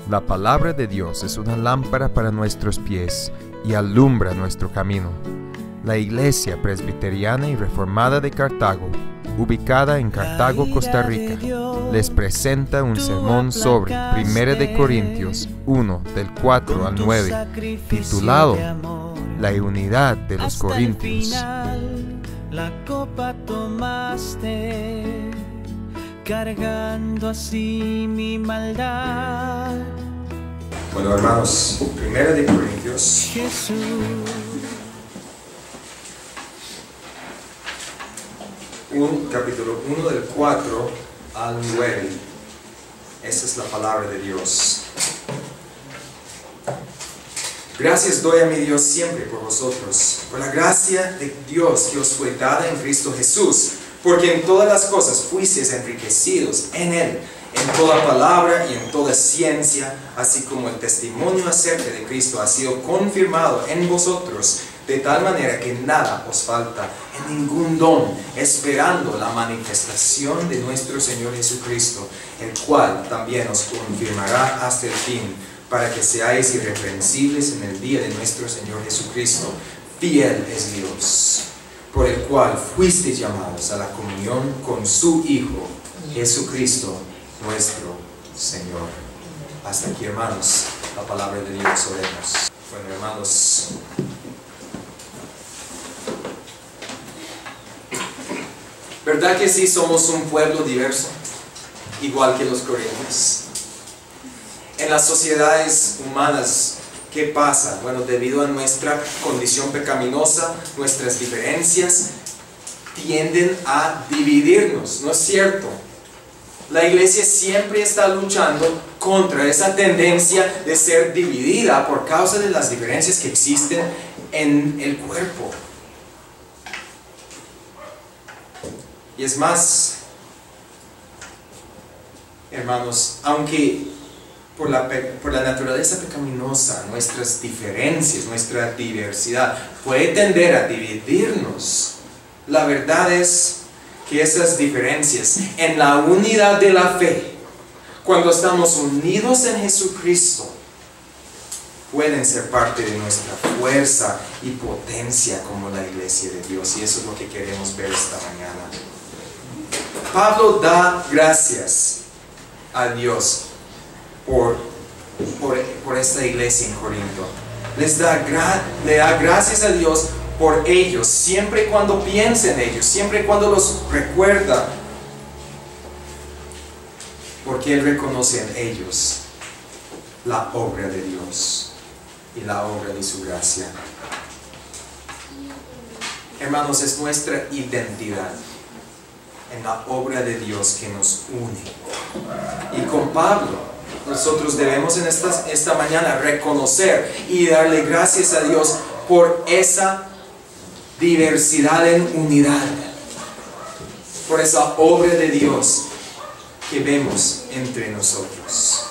La palabra de Dios es una lámpara para nuestros pies y alumbra nuestro camino. La Iglesia Presbiteriana y Reformada de Cartago, ubicada en Cartago, Costa Rica, les presenta un sermón sobre 1 de Corintios 1, del 4 al 9, titulado La unidad de los Corintios. La copa tomaste, cargando así mi maldad. Bueno, hermanos, 1 de Corintios. Jesús. Capítulo 1 del 4 al 9. Esa es la palabra de Dios. Gracias doy a mi Dios siempre por vosotros, por la gracia de Dios que os fue dada en Cristo Jesús, porque en todas las cosas fuisteis enriquecidos en Él, en toda palabra y en toda ciencia, así como el testimonio acerca de Cristo ha sido confirmado en vosotros, de tal manera que nada os falta en ningún don, esperando la manifestación de nuestro Señor Jesucristo, el cual también os confirmará hasta el fin, para que seáis irreprensibles en el día de nuestro Señor Jesucristo. Fiel es Dios, por el cual fuisteis llamados a la comunión con su Hijo, Jesucristo, nuestro Señor. Hasta aquí, hermanos, la palabra de Dios. Oremos. Bueno, hermanos, ¿verdad que sí somos un pueblo diverso? Igual que los corintios. En las sociedades humanas, ¿qué pasa? Bueno, debido a nuestra condición pecaminosa, nuestras diferencias tienden a dividirnos, ¿no es cierto? La iglesia siempre está luchando contra esa tendencia de ser dividida por causa de las diferencias que existen en el cuerpo. Y es más, hermanos, aunque por la naturaleza pecaminosa, nuestras diferencias, nuestra diversidad puede tender a dividirnos, la verdad es que esas diferencias en la unidad de la fe, cuando estamos unidos en Jesucristo, pueden ser parte de nuestra fuerza y potencia como la iglesia de Dios. Y eso es lo que queremos ver esta mañana. Pablo da gracias a Dios por esta iglesia en Corinto. Le da gracias a Dios por ellos, siempre y cuando piensa en ellos, siempre y cuando los recuerda, porque Él reconoce en ellos la obra de Dios y la obra de su gracia. Hermanos, es nuestra identidad en la obra de Dios que nos une. Y con Pablo, nosotros debemos en esta mañana reconocer y darle gracias a Dios por esa diversidad en unidad, por esa obra de Dios que vemos entre nosotros.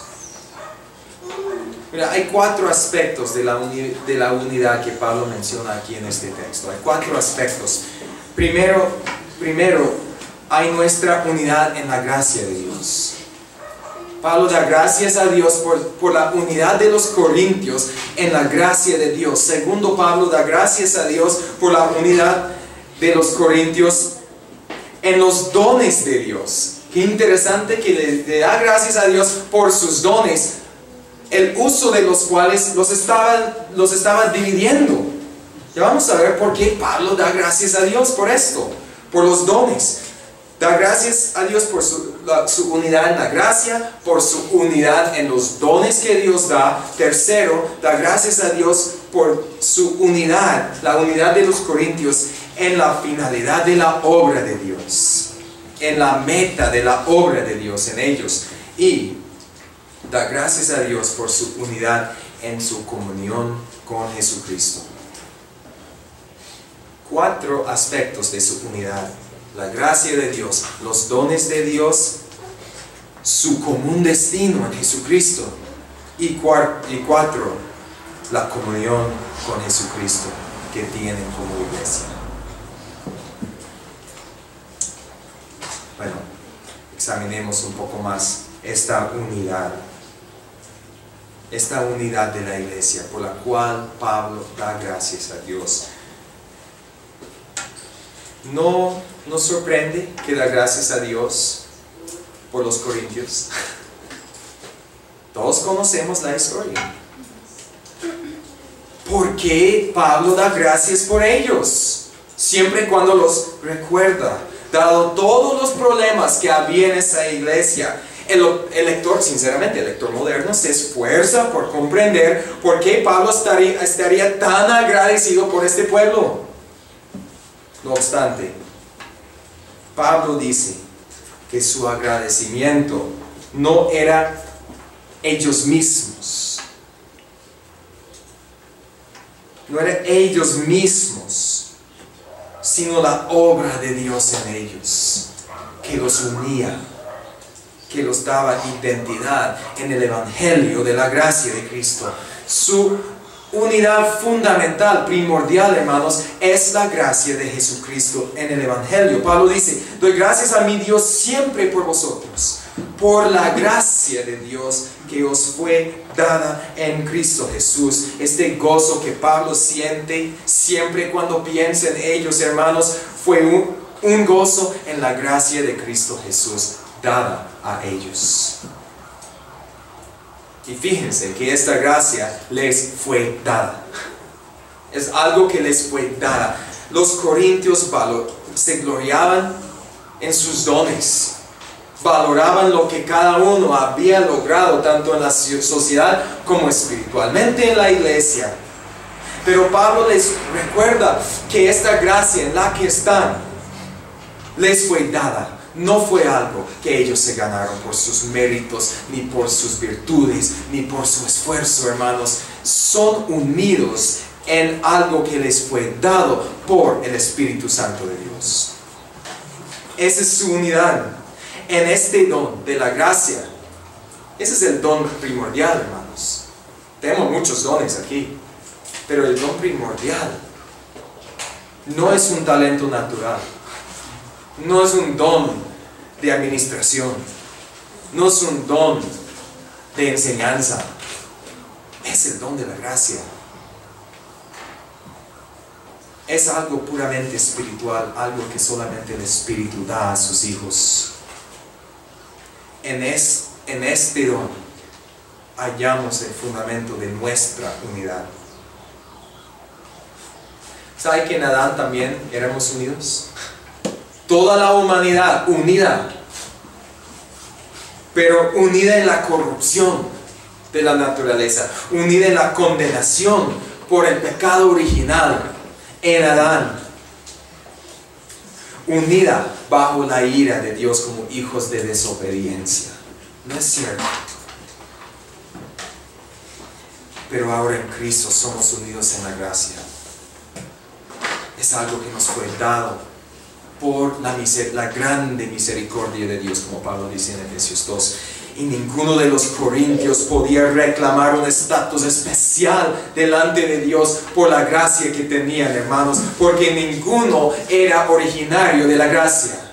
Mira, hay 4 aspectos de la unidad que Pablo menciona aquí en este texto. Hay 4 aspectos. Primero, hay nuestra unidad en la gracia de Dios. Pablo da gracias a Dios por la unidad de los corintios en la gracia de Dios. Segundo, Pablo da gracias a Dios por la unidad de los corintios en los dones de Dios. Qué interesante que le da gracias a Dios por sus dones, el uso de los cuales los estaba dividiendo. Ya vamos a ver por qué Pablo da gracias a Dios por esto, por los dones. Da gracias a Dios por su unidad en la gracia, por su unidad en los dones que Dios da. Tercero, da gracias a Dios por su unidad, la unidad de los corintios en la finalidad de la obra de Dios, en la meta de la obra de Dios en ellos. Y da gracias a Dios por su unidad en su comunión con Jesucristo. 4 aspectos de su unidad: la gracia de Dios, los dones de Dios, su común destino en Jesucristo. Y 4, la comunión con Jesucristo que tienen como iglesia. Bueno, examinemos un poco más esta unidad. esta unidad de la iglesia, por la cual Pablo da gracias a Dios. ¿No nos sorprende que da gracias a Dios por los corintios? Todos conocemos la historia. ¿Por qué Pablo da gracias por ellos? Siempre y cuando los recuerda, dado todos los problemas que había en esa iglesia. El lector, sinceramente, el lector moderno se esfuerza por comprender por qué Pablo estaría tan agradecido por este pueblo. No obstante, Pablo dice que su agradecimiento no era ellos mismos. No eran ellos mismos, sino la obra de Dios en ellos, que los unía, que los daba identidad en el Evangelio de la gracia de Cristo. Su unidad fundamental, primordial, hermanos, es la gracia de Jesucristo en el Evangelio. Pablo dice: doy gracias a mi Dios siempre por vosotros, por la gracia de Dios que os fue dada en Cristo Jesús. Este gozo que Pablo siente siempre cuando piensa en ellos, hermanos, fue un gozo en la gracia de Cristo Jesús dada a ellos. Y fíjense que esta gracia les fue dada. Es algo que les fue dada. Los corintios se gloriaban en sus dones. Valoraban lo que cada uno había logrado, tanto en la sociedad como espiritualmente en la iglesia. Pero Pablo les recuerda que esta gracia en la que están les fue dada. No fue algo que ellos se ganaron por sus méritos, ni por sus virtudes, ni por su esfuerzo, hermanos. Son unidos en algo que les fue dado por el Espíritu Santo de Dios. Esa es su unidad en este don de la gracia. Ese es el don primordial, hermanos. Tenemos muchos dones aquí, pero el don primordial no es un talento natural. No es un don de administración. No es un don de enseñanza. Es el don de la gracia. Es algo puramente espiritual, algo que solamente el Espíritu da a sus hijos. En este don hallamos el fundamento de nuestra unidad. ¿Sabe que en Adán también éramos unidos? Toda la humanidad unida, pero unida en la corrupción de la naturaleza, unida en la condenación por el pecado original en Adán, unida bajo la ira de Dios como hijos de desobediencia. ¿No es cierto? Pero ahora en Cristo somos unidos en la gracia. Es algo que nos fue dado por la grande misericordia de Dios, como Pablo dice en Efesios 2. Y ninguno de los corintios podía reclamar un estatus especial delante de Dios por la gracia que tenían, hermanos, porque ninguno era originario de la gracia.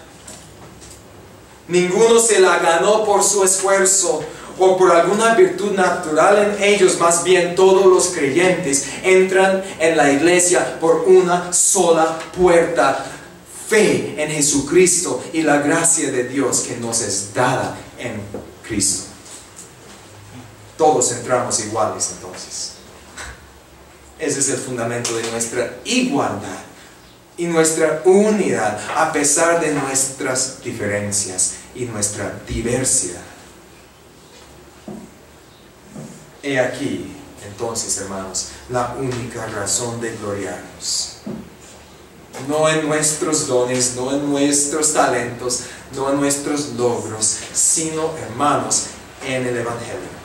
Ninguno se la ganó por su esfuerzo o por alguna virtud natural en ellos. Más bien, todos los creyentes entran en la iglesia por una sola puerta: fe en Jesucristo y la gracia de Dios que nos es dada en Cristo. Todos entramos iguales entonces. Ese es el fundamento de nuestra igualdad y nuestra unidad, a pesar de nuestras diferencias y nuestra diversidad. He aquí, entonces, hermanos, la única razón de gloriarnos. No en nuestros dones, no en nuestros talentos, no en nuestros logros, sino, hermanos, en el Evangelio,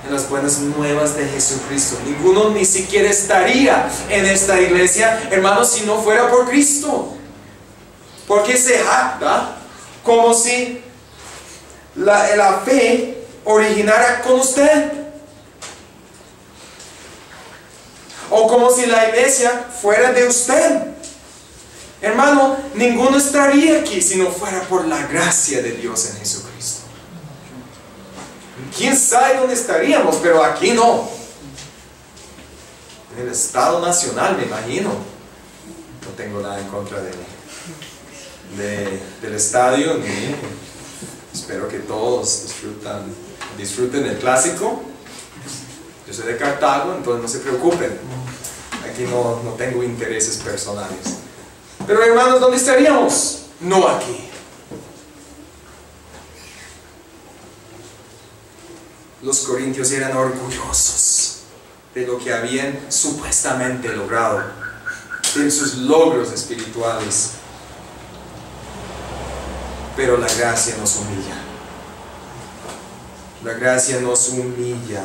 en las buenas nuevas de Jesucristo. Ninguno ni siquiera estaría en esta iglesia, hermanos, si no fuera por Cristo. Porque se jacta como si la fe originara con usted, o como si la iglesia fuera de usted. Hermano, ninguno estaría aquí si no fuera por la gracia de Dios en Jesucristo. quién sabe dónde estaríamos, pero aquí no. En el Estado Nacional, me imagino. No tengo nada en contra del estadio, ni espero que todos disfruten el clásico. Yo soy de Cartago, entonces no se preocupen. Aquí no tengo intereses personales. Pero hermanos, ¿dónde estaríamos? No aquí. Los corintios eran orgullosos de lo que habían supuestamente logrado, de sus logros espirituales. Pero la gracia nos humilla. La gracia nos humilla.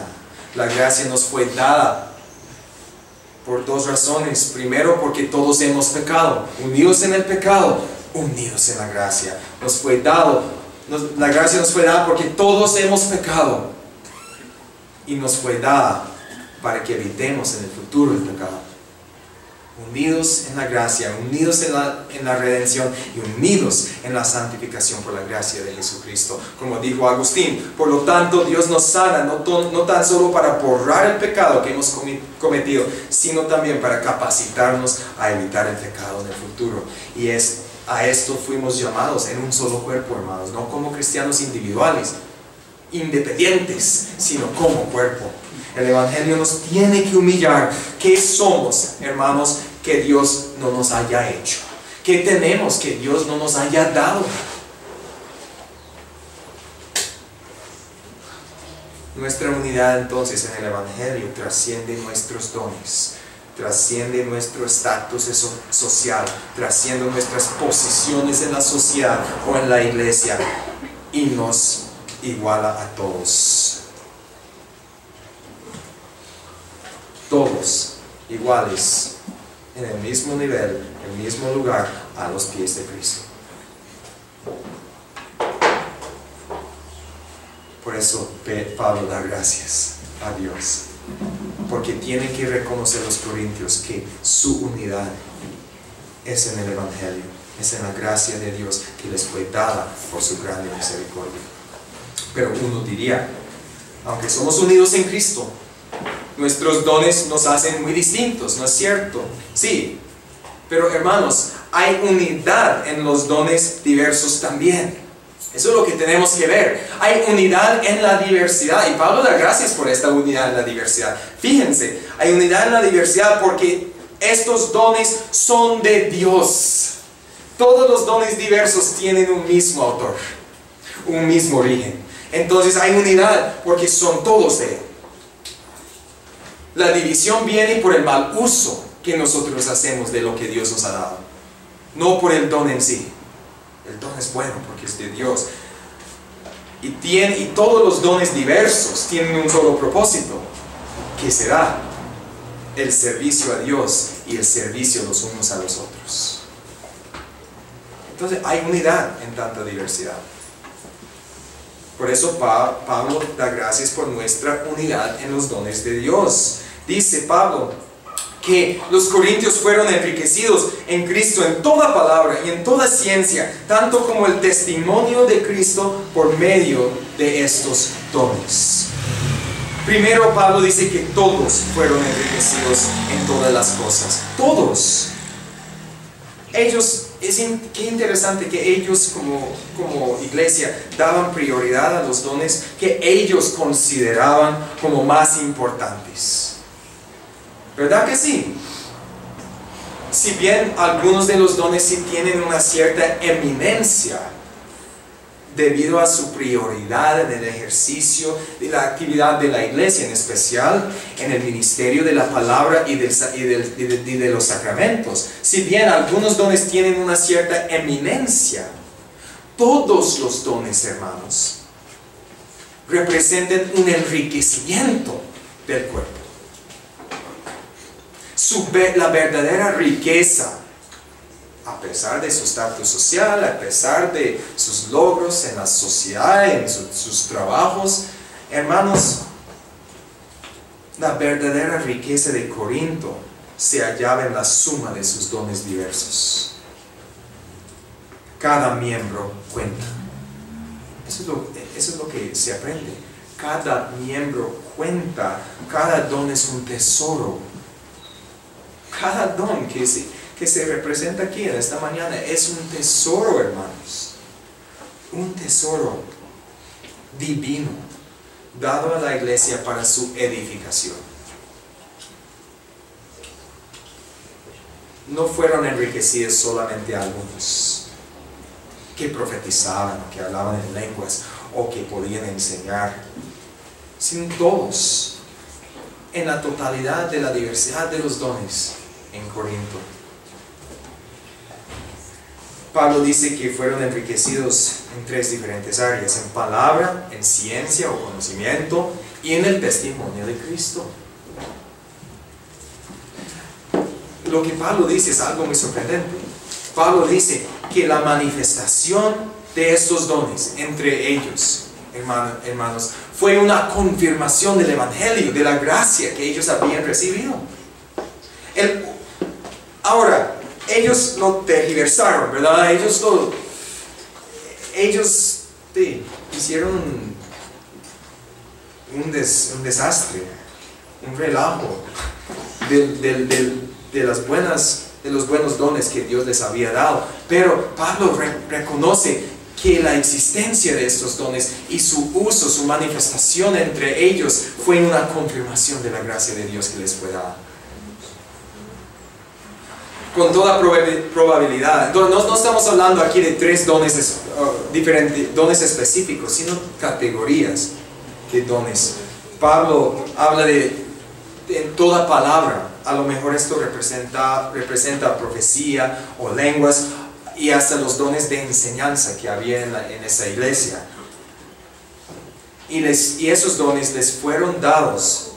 La gracia nos fue dada por dos razones. Primero, porque todos hemos pecado, unidos en el pecado, unidos en la gracia. Nos fue dado, la gracia nos fue dada porque todos hemos pecado, y nos fue dada para que evitemos en el futuro el pecado. Unidos en la gracia, unidos en la redención y unidos en la santificación por la gracia de Jesucristo. Como dijo Agustín, por lo tanto Dios nos sana no tan solo para borrar el pecado que hemos cometido, sino también para capacitarnos a evitar el pecado en el futuro. Y a esto fuimos llamados en un solo cuerpo, hermanos, no como cristianos individuales, independientes, sino como cuerpo. El Evangelio nos tiene que humillar. ¿Qué somos, hermanos, que Dios no nos haya hecho? ¿Qué tenemos que Dios no nos haya dado? Nuestra unidad entonces en el Evangelio trasciende nuestros dones, trasciende nuestro estatus social, trasciende nuestras posiciones en la sociedad o en la iglesia, y nos iguala a todos. Todos iguales, en el mismo nivel, en el mismo lugar, a los pies de Cristo. Por eso Pablo da gracias a Dios, porque tienen que reconocer los corintios que su unidad es en el Evangelio, es en la gracia de Dios que les fue dada por su grande misericordia. Pero uno diría, aunque somos unidos en Cristo, nuestros dones nos hacen muy distintos, ¿no es cierto? Sí, pero hermanos, hay unidad en los dones diversos también. Eso es lo que tenemos que ver. Hay unidad en la diversidad, y Pablo da gracias por esta unidad en la diversidad. Fíjense, hay unidad en la diversidad porque estos dones son de Dios. Todos los dones diversos tienen un mismo autor, un mismo origen. Entonces hay unidad porque son todos de Él. La división viene por el mal uso que nosotros hacemos de lo que Dios nos ha dado, no por el don en sí. El don es bueno porque es de Dios. Y todos los dones diversos tienen un solo propósito, que será el servicio a Dios y el servicio los unos a los otros. Entonces hay unidad en tanta diversidad. Por eso Pablo da gracias por nuestra unidad en los dones de Dios. Dice Pablo que los corintios fueron enriquecidos en Cristo en toda palabra y en toda ciencia, tanto como el testimonio de Cristo por medio de estos dones. Primero Pablo dice que todos fueron enriquecidos en todas las cosas. Todos. Qué interesante que ellos como iglesia daban prioridad a los dones que ellos consideraban como más importantes. ¿Verdad que sí? Si bien algunos de los dones sí tienen una cierta eminencia debido a su prioridad en el ejercicio de la actividad de la iglesia, en especial en el ministerio de la palabra y de los sacramentos. Si bien algunos dones tienen una cierta eminencia, todos los dones, hermanos, representan un enriquecimiento del cuerpo. La verdadera riqueza, a pesar de su estatus social, a pesar de sus logros en la sociedad, en sus trabajos, hermanos, la verdadera riqueza de Corinto se hallaba en la suma de sus dones diversos. Cada miembro cuenta. Eso es lo que se aprende. cada miembro cuenta, cada don es un tesoro. Cada don que se representa aquí en esta mañana es un tesoro, hermanos. Un tesoro divino, dado a la iglesia para su edificación. No fueron enriquecidos solamente algunos que profetizaban, o que hablaban en lenguas, o que podían enseñar, sino todos, en la totalidad de la diversidad de los dones en Corinto. Pablo dice que fueron enriquecidos en 3 diferentes áreas: en palabra, en ciencia o conocimiento, y en el testimonio de Cristo. Lo que Pablo dice es algo muy sorprendente. Pablo dice que la manifestación de estos dones entre ellos, hermanos, fue una confirmación del Evangelio, de la gracia que ellos habían recibido. Ahora, ellos lo tergiversaron, ¿verdad? Ellos hicieron un desastre, un relajo de los buenos dones que Dios les había dado. Pero Pablo reconoce que la existencia de estos dones y su uso, su manifestación entre ellos, fue una confirmación de la gracia de Dios que les fue dada. Con toda probabilidad. No estamos hablando aquí de 3 dones diferentes, dones específicos, sino categorías de dones. Pablo habla de toda palabra. A lo mejor esto representa profecía o lenguas, y hasta los dones de enseñanza que había en esa iglesia. Y esos dones les fueron dados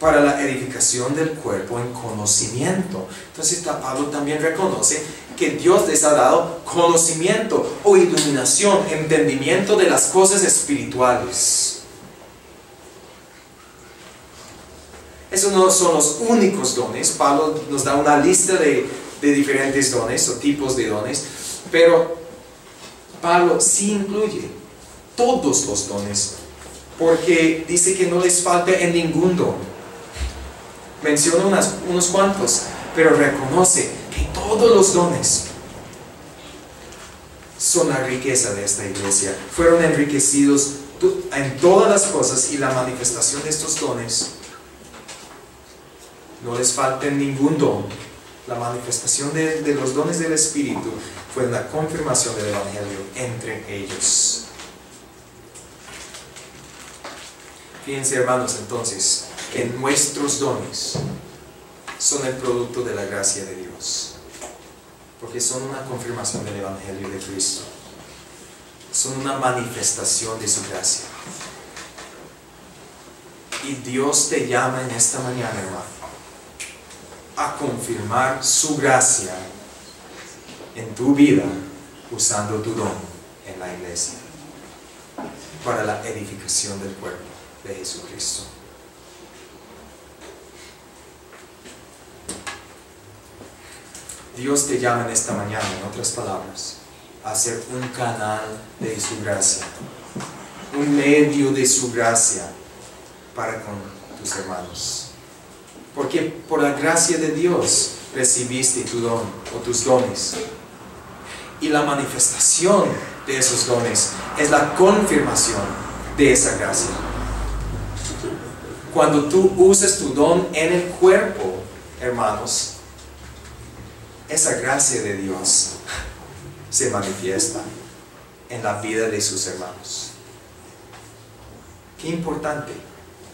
para la edificación del cuerpo en conocimiento. Entonces Pablo también reconoce que Dios les ha dado conocimiento o iluminación, entendimiento de las cosas espirituales. Esos no son los únicos dones. Pablo nos da una lista de diferentes dones o tipos de dones, pero Pablo sí incluye todos los dones, porque dice que no les falta en ningún don. Menciona unos cuantos, pero reconoce que todos los dones son la riqueza de esta iglesia. Fueron enriquecidos en todas las cosas, y la manifestación de estos dones no les falta en ningún don. La manifestación de los dones del Espíritu fue una confirmación del Evangelio entre ellos. Fíjense, hermanos, entonces, que nuestros dones son el producto de la gracia de Dios, porque son una confirmación del Evangelio de Cristo. Son una manifestación de su gracia. Y Dios te llama en esta mañana, hermano, a confirmar su gracia en tu vida, usando tu don en la iglesia para la edificación del cuerpo de Jesucristo. Dios te llama en esta mañana, en otras palabras, a ser un canal de su gracia, un medio de su gracia para con tus hermanos. Porque por la gracia de Dios recibiste tu don o tus dones. Y la manifestación de esos dones es la confirmación de esa gracia. Cuando tú usas tu don en el cuerpo, hermanos, esa gracia de Dios se manifiesta en la vida de sus hermanos. Qué importante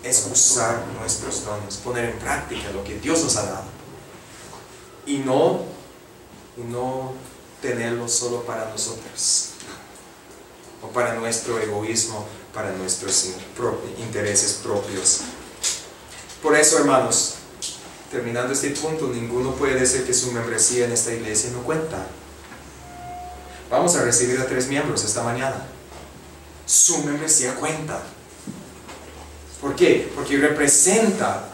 es usar nuestros dones, poner en práctica lo que Dios nos ha dado, y no tenerlo solo para nosotros o para nuestro egoísmo, para nuestros intereses propios. Por eso, hermanos, terminando este punto, ninguno puede decir que su membresía en esta iglesia no cuenta. Vamos a recibir a 3 miembros esta mañana. Su membresía cuenta. ¿Por qué? Porque representa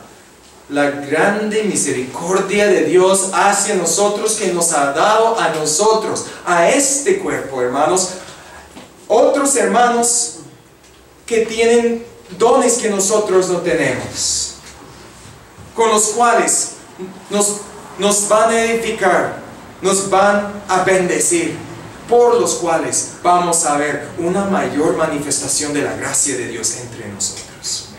la grande misericordia de Dios hacia nosotros, que nos ha dado a nosotros, a este cuerpo, hermanos, otros hermanos que tienen dones que nosotros no tenemos, con los cuales nos van a edificar, nos van a bendecir, por los cuales vamos a ver una mayor manifestación de la gracia de Dios entre nosotros.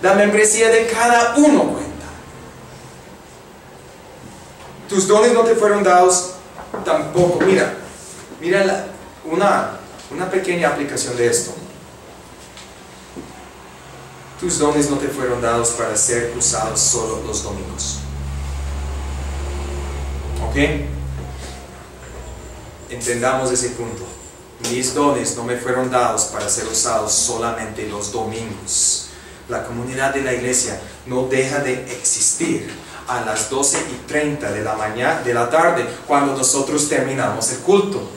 La membresía de cada uno cuenta. Tus dones no te fueron dados tampoco. Mira una pequeña aplicación de esto. Tus dones no te fueron dados para ser usados solo los domingos. ¿Ok? Entendamos ese punto. Mis dones no me fueron dados para ser usados solamente los domingos. La comunidad de la iglesia no deja de existir a las 12:30 de la tarde, cuando nosotros terminamos el culto.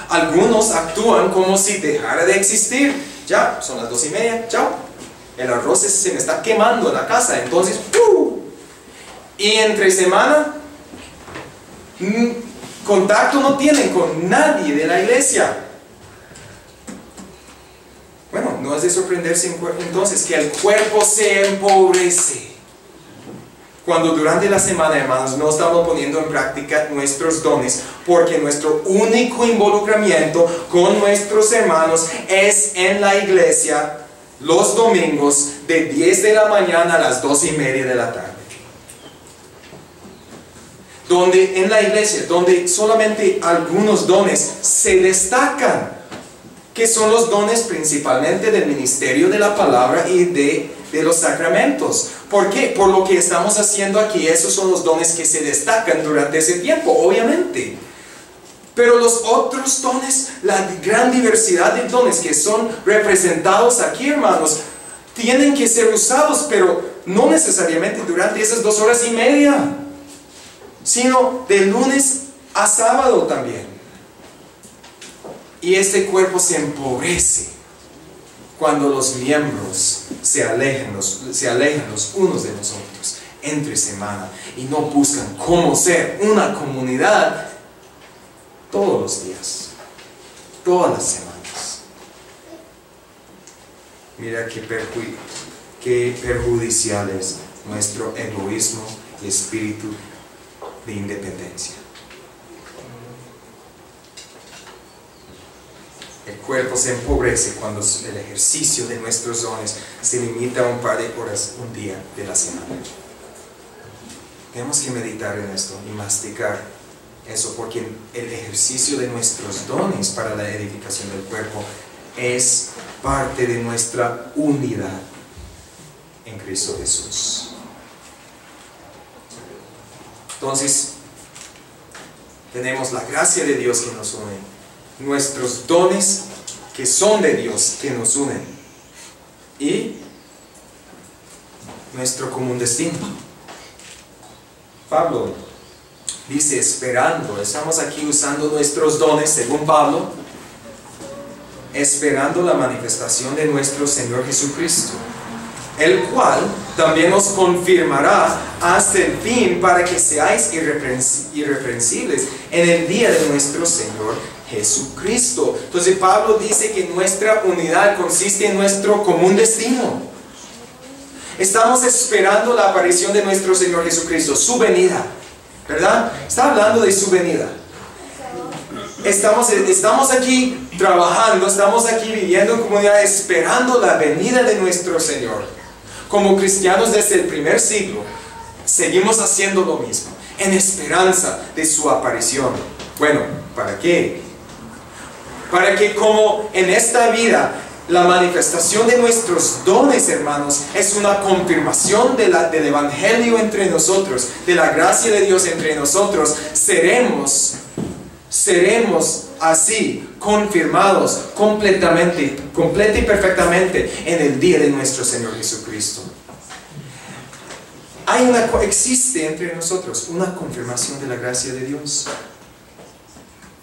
Algunos actúan como si dejara de existir. Ya, son las 2:30, chao. El arroz se me está quemando en la casa, entonces, ¡pum! Y entre semana, contacto no tienen con nadie de la iglesia. Bueno, no es de sorprenderse entonces que el cuerpo se empobrece. Cuando durante la semana, hermanos, no estamos poniendo en práctica nuestros dones, porque nuestro único involucramiento con nuestros hermanos es en la iglesia los domingos de 10 de la mañana a las 2:30 de la tarde. Donde en la iglesia, donde solamente algunos dones se destacan, que son los dones principalmente del ministerio de la palabra y de los sacramentos. ¿Por qué? Por lo que estamos haciendo aquí. Esos son los dones que se destacan durante ese tiempo, obviamente. Pero los otros dones, la gran diversidad de dones que son representados aquí, hermanos, tienen que ser usados, pero no necesariamente durante esas 2:30, sino de lunes a sábado también. Y este cuerpo se empobrece cuando los miembros se alejan los unos de los otros entre semana y no buscan cómo ser una comunidad todos los días, todas las semanas. Mira qué perjudicial es nuestro egoísmo y espíritu de independencia. El cuerpo se empobrece cuando el ejercicio de nuestros dones se limita a un par de horas, un día de la semana. Tenemos que meditar en esto y masticar eso, porque el ejercicio de nuestros dones para la edificación del cuerpo es parte de nuestra unidad en Cristo Jesús. Entonces, tenemos la gracia de Dios que nos une, nuestros dones que son de Dios que nos unen, y nuestro común destino. Pablo dice esperando, estamos aquí usando nuestros dones según Pablo, esperando la manifestación de nuestro Señor Jesucristo, el cual también os confirmará hasta el fin, para que seáis irreprensibles en el día de nuestro Señor Jesucristo. Entonces Pablo dice que nuestra unidad consiste en nuestro común destino. Estamos esperando la aparición de nuestro Señor Jesucristo, su venida, ¿verdad? Está hablando de su venida. Estamos aquí trabajando, estamos aquí viviendo en comunidad, esperando la venida de nuestro Señor. Como cristianos desde el primer siglo, seguimos haciendo lo mismo, en esperanza de su aparición. Bueno, ¿para qué? Para que como en esta vida, la manifestación de nuestros dones, hermanos, es una confirmación del Evangelio entre nosotros, de la gracia de Dios entre nosotros, seremos así confirmados completa y perfectamente en el día de nuestro Señor Jesucristo. Existe entre nosotros una confirmación de la gracia de Dios,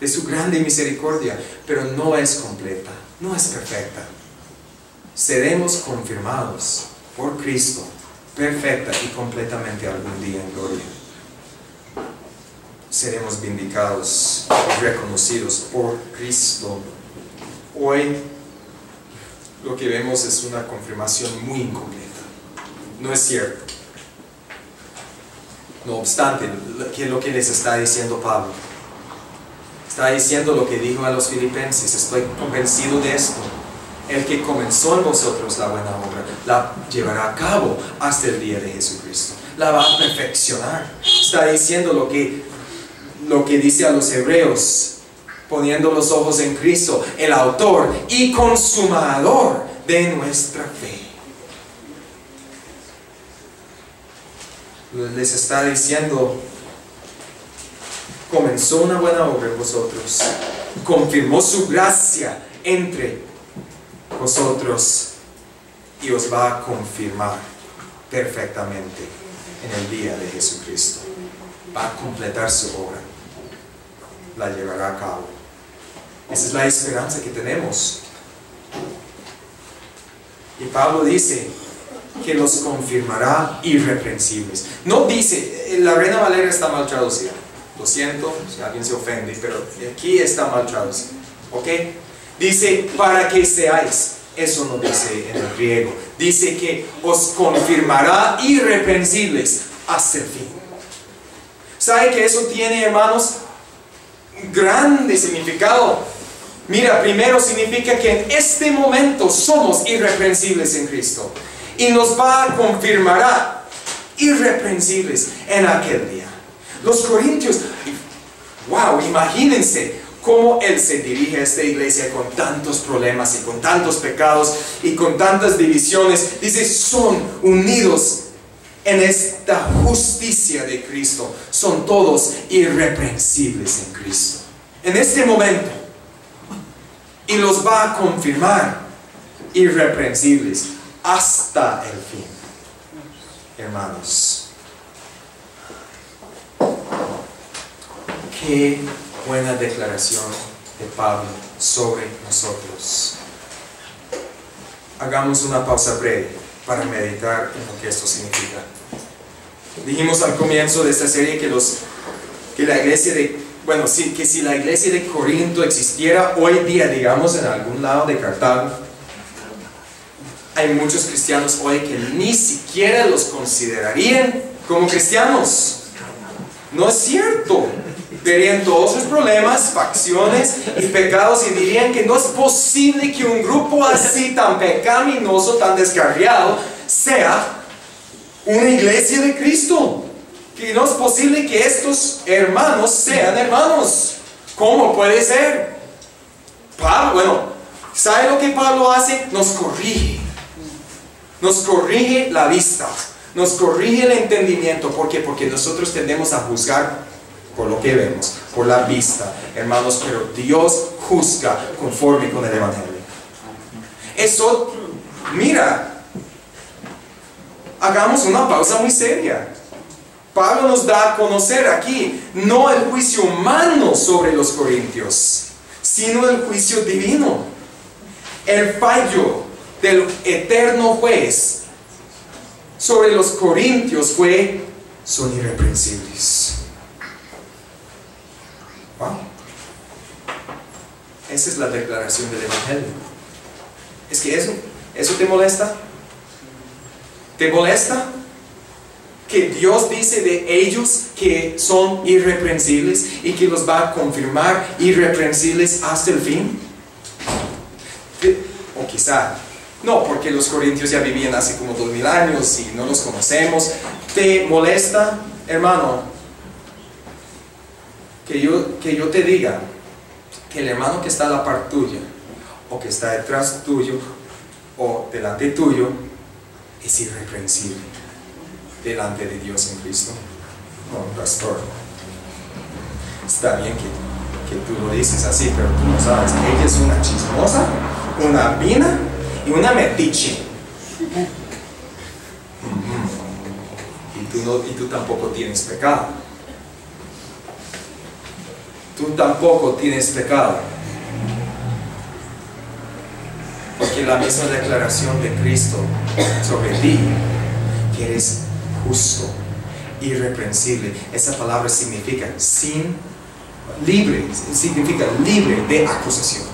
de su grande misericordia, pero no es completa, no es perfecta. Seremos confirmados por Cristo, perfecta y completamente algún día en gloria. Seremos vindicados y reconocidos por Cristo. Hoy lo que vemos es una confirmación muy incompleta. No es cierto. No obstante, ¿qué es lo que les está diciendo Pablo? Está diciendo lo que dijo a los filipenses: estoy convencido de esto. El que comenzó en vosotros la buena obra, la llevará a cabo hasta el día de Jesucristo. La va a perfeccionar. Está diciendo lo que dice a los hebreos, poniendo los ojos en Cristo, el autor y consumador de nuestra fe. Les está diciendo: comenzó una buena obra en vosotros, confirmó su gracia entre vosotros y os va a confirmar perfectamente en el día de Jesucristo. Va a completar su obra, la llevará a cabo. Esa es la esperanza que tenemos. Y Pablo dice que los confirmará irreprensibles. No dice, la Reina Valera está mal traducida. Lo siento si alguien se ofende, pero aquí está mal traducida. ¿Ok? Dice, para que seáis. Eso no dice en el griego. Dice que os confirmará irreprensibles hasta el fin. ¿Sabe que eso tiene, hermanos, grande significado? Mira, primero significa que en este momento somos irreprensibles en Cristo. Y nos va a confirmar irreprensibles en aquel día. Los corintios, wow, imagínense cómo Él se dirige a esta iglesia con tantos problemas y con tantos pecados y con tantas divisiones. Dice, son unidos en esta justicia de Cristo. Son todos irreprensibles en Cristo. En este momento. Y los va a confirmar irreprensibles hasta el fin. Hermanos, qué buena declaración de Pablo sobre nosotros. Hagamos una pausa breve para meditar en lo que esto significa. Dijimos al comienzo de esta serie que la iglesia de, bueno, sí, que si la iglesia de Corinto existiera hoy día, digamos, en algún lado de Cartago, hay muchos cristianos hoy que ni siquiera los considerarían como cristianos. No es cierto. Verían todos sus problemas, facciones y pecados y dirían que no es posible que un grupo así tan pecaminoso, tan descarriado, sea una iglesia de Cristo. Que no es posible que estos hermanos sean hermanos. ¿Cómo puede ser? Pablo, bueno, ¿sabe lo que Pablo hace? Nos corrige. Nos corrige la vista. Nos corrige el entendimiento. ¿Por qué? Porque nosotros tendemos a juzgar por lo que vemos, por la vista, hermanos, pero Dios juzga conforme con el Evangelio. Eso, mira, hagamos una pausa muy seria. Pablo nos da a conocer aquí, no el juicio humano sobre los corintios, sino el juicio divino. El fallo del eterno juez sobre los corintios fue: son irreprensibles. Wow. Esa es la declaración del Evangelio. ¿Es que eso te molesta? ¿Te molesta que Dios dice de ellos que son irreprensibles y que los va a confirmar irreprensibles hasta el fin? O quizá no, porque los corintios ya vivían hace como 2000 años y no los conocemos. ¿Te molesta, hermano, que yo te diga que el hermano que está a la par tuya, o que está detrás tuyo, o delante tuyo, es irreprensible delante de Dios en Cristo? No, pastor, está bien que tú lo dices así, pero tú no sabes que ella es una chismosa, una vina y una metiche. Y tú tampoco tienes pecado. Tú tampoco tienes pecado. Porque la misma declaración de Cristo sobre ti, que eres justo, irreprensible, esa palabra significa libre de acusación.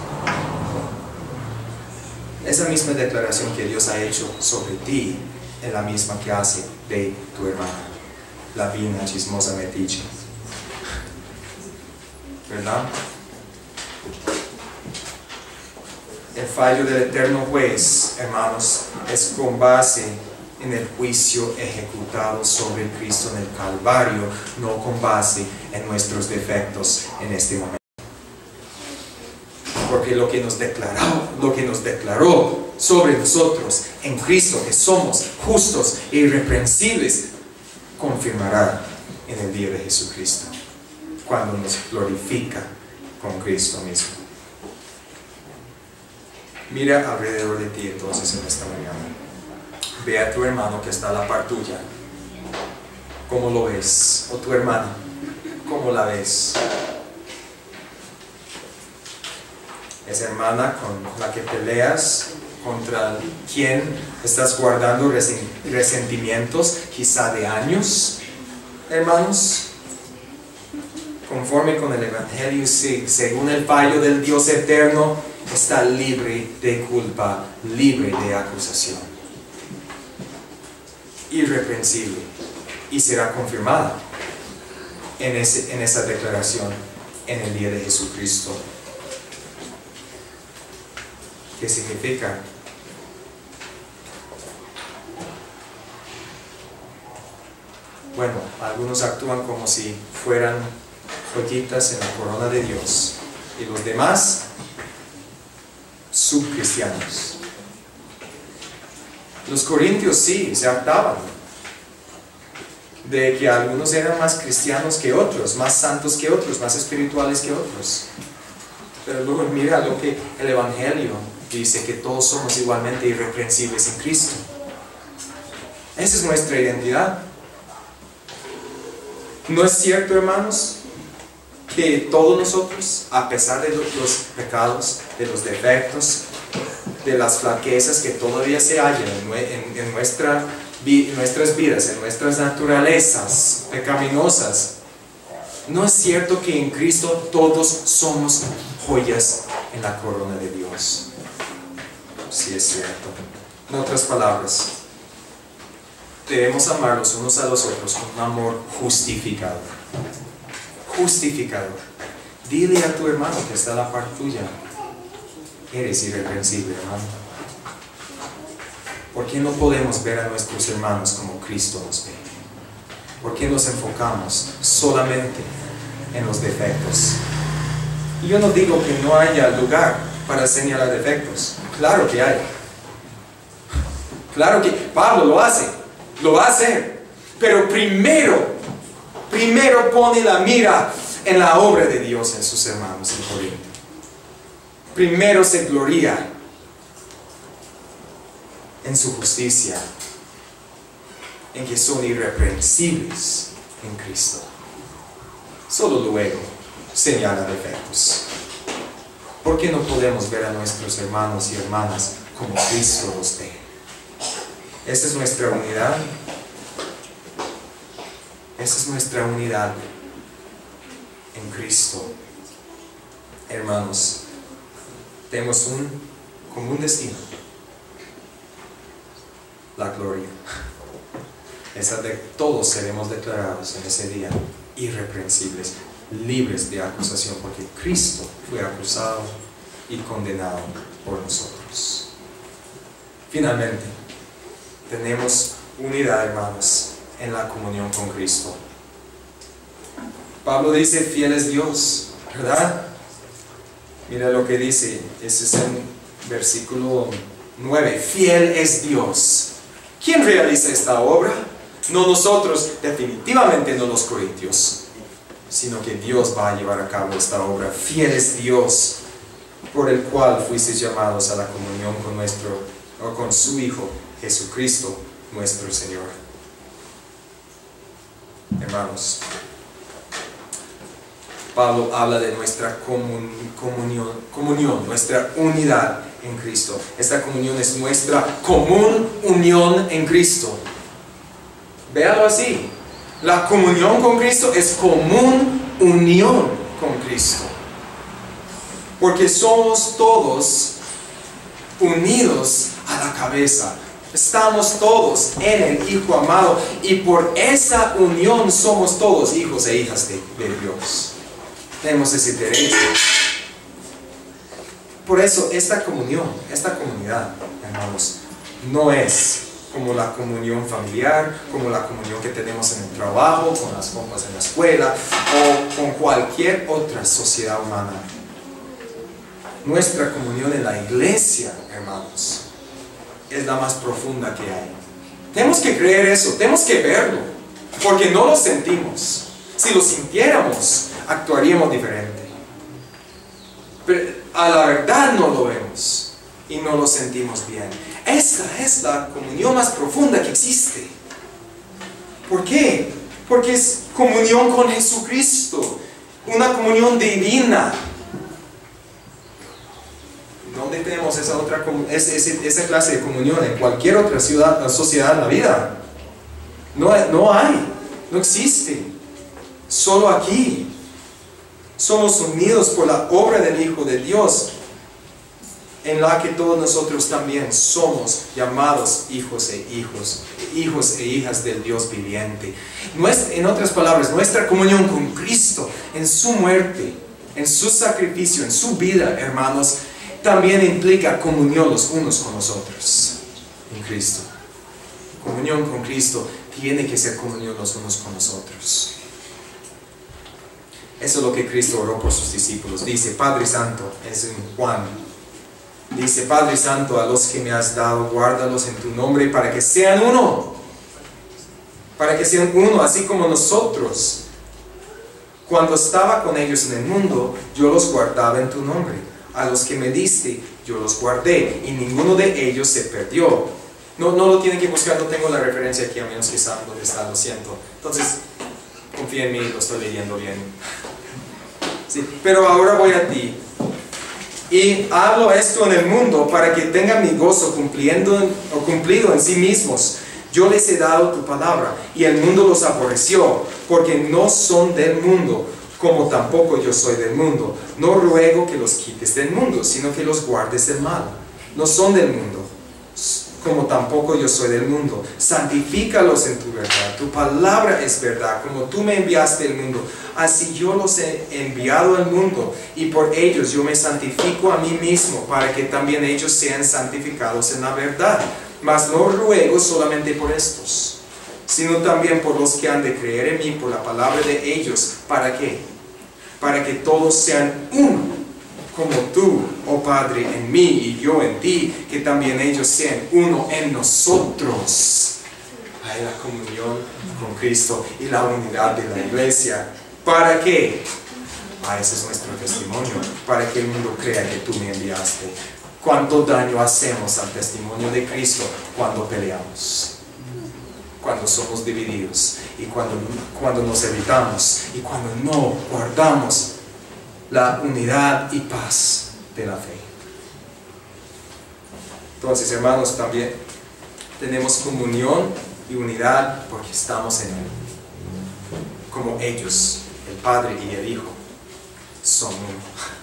Esa misma declaración que Dios ha hecho sobre ti es la misma que hace de tu hermana, la vina chismosa metiche. ¿Verdad? El fallo del eterno juez, hermanos, es con base en el juicio ejecutado sobre Cristo en el Calvario, no con base en nuestros defectos en este momento. Porque lo que nos declaró sobre nosotros en Cristo, que somos justos e irreprensibles, confirmará en el día de Jesucristo, cuando nos glorifica con Cristo mismo. Mira alrededor de ti entonces en esta mañana. Ve a tu hermano que está a la par tuya. ¿Cómo lo ves? O tu hermana, ¿cómo la ves? ¿Es hermana con la que peleas? ¿Contra quien estás guardando resentimientos, quizá de años? Hermanos, conforme con el Evangelio, sí, según el fallo del Dios eterno, está libre de culpa, libre de acusación, irreprensible, y será confirmada en esa declaración en el día de Jesucristo. ¿Qué significa? Bueno, algunos actúan como si fueran joyitas en la corona de Dios, y los demás subcristianos. Los corintios sí se jactaban de que algunos eran más cristianos que otros, más santos que otros, más espirituales que otros. Pero luego mira lo que el Evangelio dice, que todos somos igualmente irreprensibles en Cristo. Esa es nuestra identidad. ¿No es cierto, hermanos, que todos nosotros, a pesar de los pecados, de los defectos, de las flaquezas que todavía se hallan en nuestras vidas, en nuestras naturalezas pecaminosas, no es cierto que en Cristo todos somos joyas en la corona de Dios? Sí es cierto. En otras palabras, debemos amar los unos a los otros con un amor justificador. Justificador. Dile a tu hermano que está a la par tuya: eres irreprensible, hermano. ¿Por qué no podemos ver a nuestros hermanos como Cristo nos ve? ¿Por qué nos enfocamos solamente en los defectos? Y yo no digo que no haya lugar para señalar defectos. Claro que hay. Claro que Pablo lo hace. Lo va a hacer. Pero primero pone la mira en la obra de Dios en sus hermanos en Corinto. Primero se gloria en su justicia, en que son irreprensibles en Cristo. Solo luego señala defectos. ¿Por qué no podemos ver a nuestros hermanos y hermanas como Cristo los ve? Esa es nuestra unidad. Esa es nuestra unidad en Cristo. Hermanos, tenemos un común destino: la gloria. Esa de todos seremos declarados en ese día irreprensibles, libres de acusación, porque Cristo fue acusado y condenado por nosotros. Finalmente, tenemos unidad, hermanos, en la comunión con Cristo. Pablo dice: fiel es Dios, ¿verdad? Mira lo que dice, ese es en versículo 9. Fiel es Dios. ¿Quién realiza esta obra? No nosotros, definitivamente no los corintios, sino que Dios va a llevar a cabo esta obra. Fiel es Dios, por el cual fuisteis llamados a la comunión con su Hijo Jesucristo nuestro Señor. Hermanos, Pablo habla de nuestra comunión, nuestra unidad en Cristo. Esta comunión es nuestra común unión en Cristo. Véalo así. La comunión con Cristo es común unión con Cristo. Porque somos todos unidos a la cabeza. Estamos todos en el Hijo amado y por esa unión somos todos hijos e hijas de Dios. Tenemos ese derecho. Por eso esta comunión, esta comunidad, hermanos, no es como la comunión familiar, como la comunión que tenemos en el trabajo, con las compas en la escuela o con cualquier otra sociedad humana. Nuestra comunión en la iglesia, hermanos, es la más profunda que hay. Tenemos que creer eso, tenemos que verlo, porque no lo sentimos. Si lo sintiéramos, actuaríamos diferente. Pero a la verdad no lo vemos y no lo sentimos bien. Esta es la comunión más profunda que existe. ¿Por qué? Porque es comunión con Jesucristo, una comunión divina. ¿Dónde tenemos esa clase de comunión? En cualquier otra sociedad en la vida. No hay, no existe. Solo aquí. Somos unidos por la obra del Hijo de Dios, en la que todos nosotros también somos llamados hijos e hijas del Dios viviente. En otras palabras, nuestra comunión con Cristo, en su muerte, en su sacrificio, en su vida, hermanos, también implica comunión los unos con los otros en Cristo. Comunión con Cristo tiene que ser comunión los unos con los otros. Eso es lo que Cristo oró por sus discípulos. Dice, Padre Santo, es en Juan. Dice, Padre Santo, a los que me has dado, guárdalos en tu nombre para que sean uno. Para que sean uno, así como nosotros. Cuando estaba con ellos en el mundo, yo los guardaba en tu nombre. A los que me diste, yo los guardé, y ninguno de ellos se perdió. No lo tienen que buscar, no tengo la referencia aquí, a menos que saben dónde está, lo siento. Entonces, confía en mí, lo estoy leyendo bien. Sí, pero ahora voy a ti. Y hablo esto en el mundo para que tengan mi gozo cumplido en sí mismos. Yo les he dado tu palabra, y el mundo los aborreció, porque no son del mundo, como tampoco yo soy del mundo. No ruego que los quites del mundo, sino que los guardes del mal. No son del mundo, como tampoco yo soy del mundo. Santifícalos en tu verdad. Tu palabra es verdad, como tú me enviaste al mundo. Así yo los he enviado al mundo, y por ellos yo me santifico a mí mismo, para que también ellos sean santificados en la verdad. Mas no ruego solamente por estos, sino también por los que han de creer en mí por la palabra de ellos. ¿Para qué? Para que todos sean uno, como tú, oh Padre, en mí y yo en ti, que también ellos sean uno en nosotros. Hay la comunión con Cristo y la unidad de la iglesia. ¿Para qué? Ese es nuestro testimonio, para que el mundo crea que tú me enviaste. ¿Cuánto daño hacemos al testimonio de Cristo cuando peleamos? Cuando somos divididos, y cuando nos evitamos, y cuando no guardamos la unidad y paz de la fe. Entonces, hermanos, también tenemos comunión y unidad porque estamos en Él. Como ellos, el Padre y el Hijo, son uno.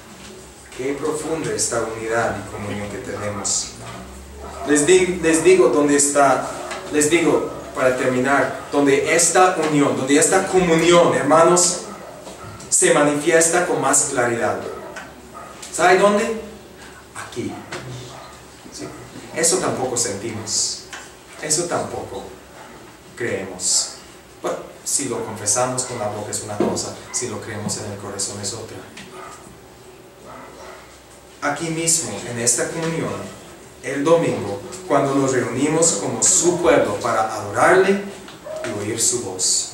Qué profunda esta unidad y comunión que tenemos. Les digo dónde está, les digo para terminar, donde esta unión, donde esta comunión, hermanos, se manifiesta con más claridad. ¿Sabe dónde? Aquí. ¿Sí? Eso tampoco sentimos. Eso tampoco creemos. Bueno, si lo confesamos con la boca es una cosa, si lo creemos en el corazón es otra. Aquí mismo, en esta comunión, el domingo, cuando nos reunimos como su pueblo para adorarle y oír su voz.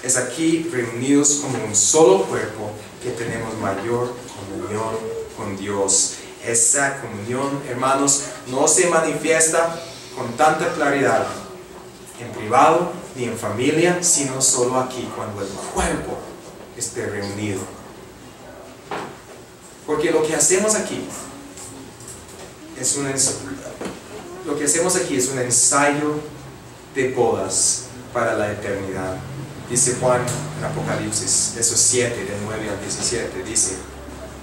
Es aquí, reunidos como un solo cuerpo, que tenemos mayor comunión con Dios. Esa comunión, hermanos, no se manifiesta con tanta claridad en privado ni en familia, sino solo aquí, cuando el cuerpo esté reunido. Porque lo que hacemos aquí es un ensayo de bodas para la eternidad. Dice Juan en Apocalipsis, esos 7, del 9 al 17, dice: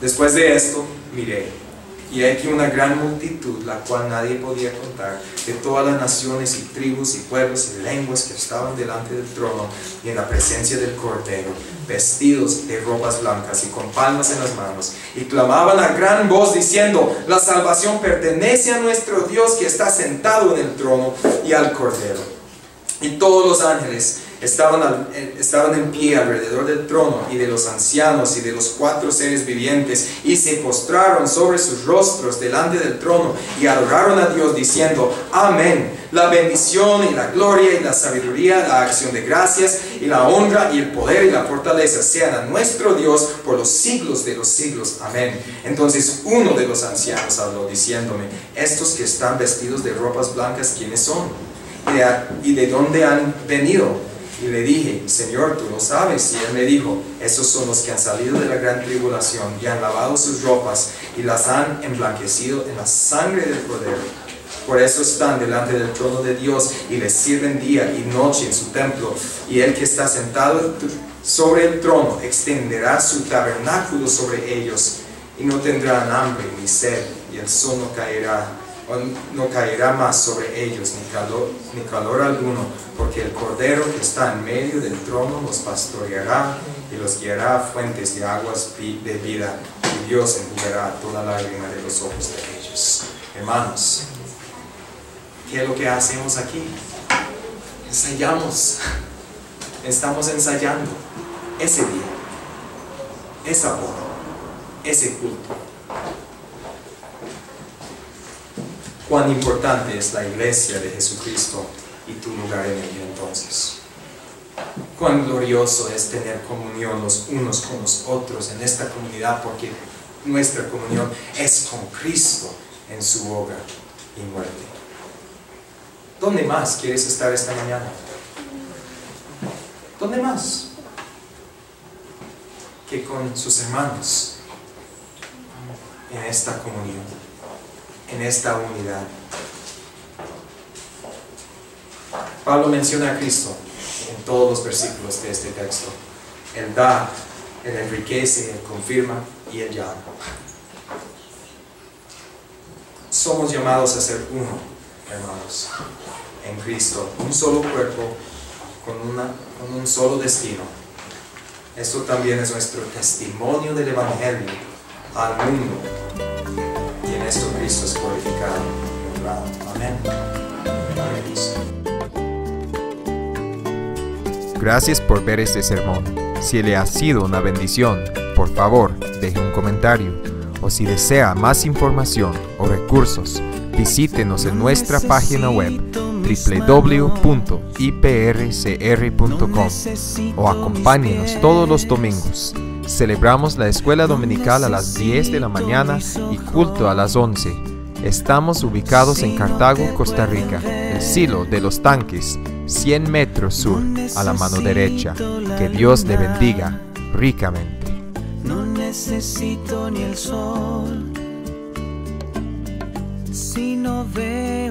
Después de esto, miré, y aquí una gran multitud, la cual nadie podía contar, de todas las naciones y tribus y pueblos y lenguas que estaban delante del trono y en la presencia del Cordero, vestidos de ropas blancas y con palmas en las manos, y clamaban a gran voz diciendo: la salvación pertenece a nuestro Dios que está sentado en el trono y al Cordero. Y todos los ángeles estaban en pie alrededor del trono y de los ancianos y de los 4 seres vivientes, y se postraron sobre sus rostros delante del trono y adoraron a Dios diciendo: amén. La bendición y la gloria y la sabiduría, la acción de gracias y la honra y el poder y la fortaleza sean a nuestro Dios por los siglos de los siglos. Amén. Entonces uno de los ancianos habló diciéndome: estos que están vestidos de ropas blancas, ¿quiénes son? ¿Y de dónde han venido? Y le dije: Señor, tú lo sabes. Y él me dijo: esos son los que han salido de la gran tribulación y han lavado sus ropas y las han emblanquecido en la sangre del Cordero. Por eso están delante del trono de Dios y le sirven día y noche en su templo. Y el que está sentado sobre el trono extenderá su tabernáculo sobre ellos, y no tendrán hambre ni sed, y el sol no caerá más sobre ellos, ni calor alguno, porque el Cordero que está en medio del trono los pastoreará y los guiará a fuentes de aguas de vida, y Dios enjugará toda lágrima de los ojos de ellos. Hermanos, ¿qué es lo que hacemos aquí? Ensayamos. Estamos ensayando ese día, esa boda, ese culto. Cuán importante es la iglesia de Jesucristo y tu lugar en ella entonces. Cuán glorioso es tener comunión los unos con los otros en esta comunidad, porque nuestra comunión es con Cristo en su obra y muerte. ¿Dónde más quieres estar esta mañana? ¿Dónde más que con sus hermanos en esta comunión, en esta unidad? Pablo menciona a Cristo en todos los versículos de este texto. Él da, Él enriquece, Él confirma y Él llama. Somos llamados a ser uno, hermanos, en Cristo, un solo cuerpo, con un solo destino. Esto también es nuestro testimonio del Evangelio al mundo, y en esto Cristo es glorificado y honrado. Amén. Gracias por ver este sermón. Si le ha sido una bendición, por favor, deje un comentario. O si desea más información o recursos, visítenos en nuestra página web www.iprcr.com o acompáñenos todos los domingos. Celebramos la escuela dominical a las 10 de la mañana y culto a las 11. Estamos ubicados en Cartago, Costa Rica, el Silo de los Tanques, 100 metros sur, a la mano derecha. Que Dios le bendiga ricamente. No necesito ni el sol, si no veo